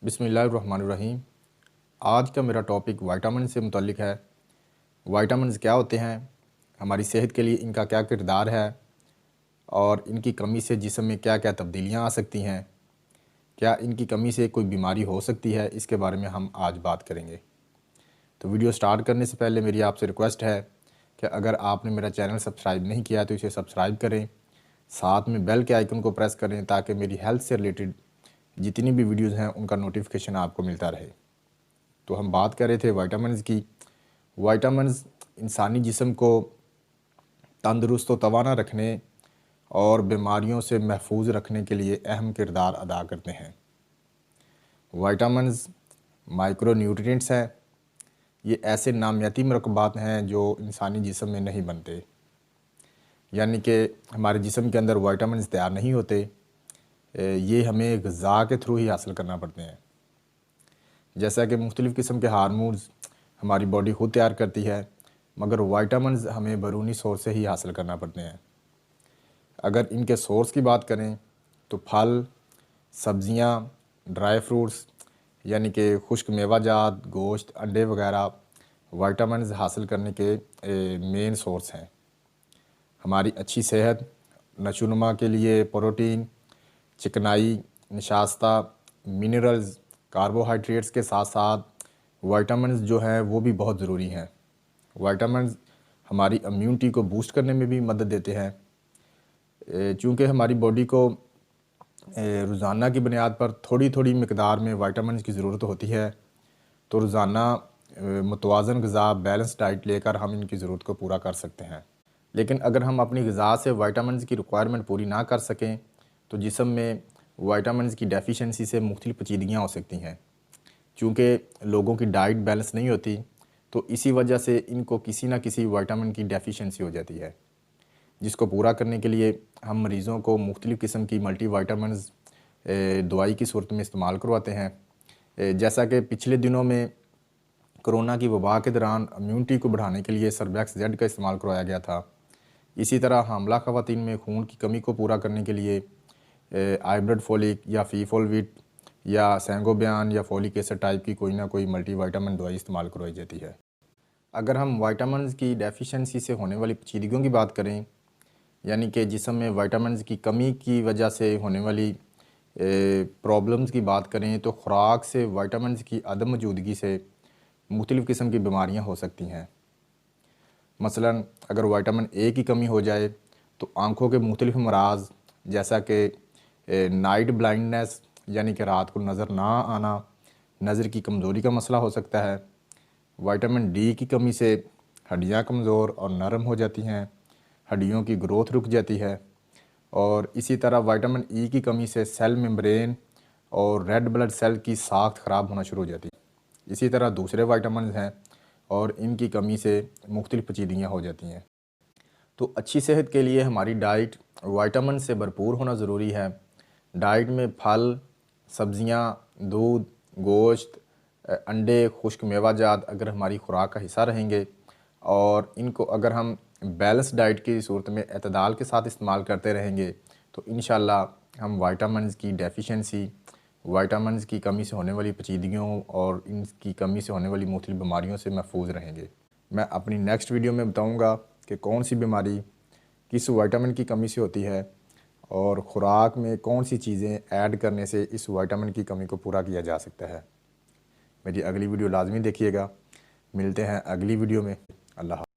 बिस्मिल्लाहिर्रहमानिर्रहीम। आज का मेरा टॉपिक विटामिन से मुतल्लिक है। विटामिन्स क्या होते हैं, हमारी सेहत के लिए इनका क्या किरदार है और इनकी कमी से जिस्म में क्या क्या तब्दीलियां आ सकती हैं, क्या इनकी कमी से कोई बीमारी हो सकती है, इसके बारे में हम आज बात करेंगे। तो वीडियो स्टार्ट करने से पहले मेरी आपसे रिक्वेस्ट है कि अगर आपने मेरा चैनल सब्सक्राइब नहीं किया तो इसे सब्सक्राइब करें, साथ में बेल के आइकन को प्रेस करें ताकि मेरी हेल्थ से रिलेटेड जितनी भी वीडियोज़ हैं उनका नोटिफिकेशन आपको मिलता रहे। तो हम बात कर रहे थे विटामिन्स की। विटामिन्स इंसानी जिस्म को तंदुरुस्त व तवाना रखने और बीमारियों से महफूज रखने के लिए अहम किरदार अदा करते हैं। विटामिन्स माइक्रो न्यूट्रिएंट्स हैं। ये ऐसे नामियाती मरकबात हैं जो इंसानी जिस्म में नहीं बनते, यानी कि हमारे जिस्म के अंदर विटामिन्स तैयार नहीं होते, ये हमें ग़िज़ा के थ्रू ही हासिल करना पड़ते हैं। जैसा कि मुख्तलिफ़ किस्म के हार्मोन्स हमारी बॉडी खुद तैयार करती है, मगर विटामिन्स हमें बैरूनी सोर्स से ही हासिल करना पड़ते हैं। अगर इनके सोर्स की बात करें तो फल, सब्ज़ियाँ, ड्राई फ्रूट्स यानी कि खुश्क मेवाजात, गोश्त, अंडे वगैरह विटामिन्स हासिल करने के मेन सोर्स हैं। हमारी अच्छी सेहत, नशोनुमा के लिए प्रोटीन, चिकनाई, नशास्ता, मिनरल्स, कार्बोहाइड्रेट्स के साथ साथ विटामिन्स जो हैं वो भी बहुत ज़रूरी हैं। विटामिन्स हमारी इम्यूनिटी को बूस्ट करने में भी मदद देते हैं। चूँकि हमारी बॉडी को रोज़ाना की बुनियाद पर थोड़ी थोड़ी मकदार में विटामिन्स की ज़रूरत होती है, तो रोज़ाना मुतवाज़न ग़िज़ा, बैलेंस डाइट लेकर हम इनकी ज़रूरत को पूरा कर सकते हैं। लेकिन अगर हम अपनी ग़िज़ा से विटामिन्स की रिक्वायरमेंट पूरी ना कर सकें तो जिस्म में विटामिन्स की डेफिशिएंसी से मुख्तलिफ़ पेचीदगियाँ हो सकती हैं। चूँकि लोगों की डाइट बैलेंस नहीं होती, तो इसी वजह से इनको किसी न किसी विटामिन की डेफिशिएंसी हो जाती है, जिसको पूरा करने के लिए हम मरीज़ों को मुख्तलिफ़ किस्म की मल्टी विटामिन्स दवाई की सूरत में इस्तेमाल करवाते हैं। जैसा कि पिछले दिनों में कोरोना की वबा के दौरान इम्यूनिटी को बढ़ाने के लिए सर्बैक्स जेड का इस्तेमाल करवाया गया था। इसी तरह हामला ख़वातीन में खून की कमी को पूरा करने के लिए आइब्रेड फोलिक या फीफोलविट या सेंगोबियान या फोलिक एसिड टाइप की कोई ना कोई मल्टी विटामिन दवाई इस्तेमाल करवाई जाती है। अगर हम विटामिन्स की डेफिशिएंसी से होने वाली पेचीदगियों की बात करें, यानी कि जिस्म में विटामिन्स की कमी की वजह से होने वाली प्रॉब्लम्स की बात करें, तो ख़ुराक से विटामिन्स की अदम मौजूदगी से मुख्तलिफ़ किस्म की बीमारियाँ हो सकती हैं। मसलन अगर विटामिन ए की कमी हो जाए तो आँखों के मुख्तलिफ़ अमराज़ जैसा कि नाइट ब्लाइंडनेस यानी कि रात को नज़र ना आना, नज़र की कमज़ोरी का मसला हो सकता है। विटामिन डी की कमी से हड्डियाँ कमज़ोर और नरम हो जाती हैं, हड्डियों की ग्रोथ रुक जाती है। और इसी तरह विटामिन ई की कमी से सेल मेम्ब्रेन और रेड ब्लड सेल की साख्त ख़राब होना शुरू हो जाती है। इसी तरह दूसरे विटामिन हैं और इनकी कमी से मुख्तलिफ़ पेचीदगियाँ हो जाती हैं। तो अच्छी सेहत के लिए हमारी डाइट विटामिन से भरपूर होना ज़रूरी है। डाइट में फल, सब्ज़ियाँ, दूध, गोश्त, अंडे, खुश्क मेवाजात अगर हमारी खुराक का हिस्सा रहेंगे और इनको अगर हम बैलेंस डाइट की सूरत में एतदाल के साथ इस्तेमाल करते रहेंगे तो इंशाल्लाह हम विटामिन्स की डेफिशिएंसी, विटामिन्स की कमी से होने वाली पेचीदगियों और इनकी कमी से होने वाली मुख्तलिफ़ बीमारियों से महफूज रहेंगे। मैं अपनी नेक्स्ट वीडियो में बताऊँगा कि कौन सी बीमारी किस विटामिन की कमी से होती है और ख़ुराक में कौन सी चीज़ें ऐड करने से इस विटामिन की कमी को पूरा किया जा सकता है। मेरी अगली वीडियो लाजमी देखिएगा। मिलते हैं अगली वीडियो में। अल्लाह।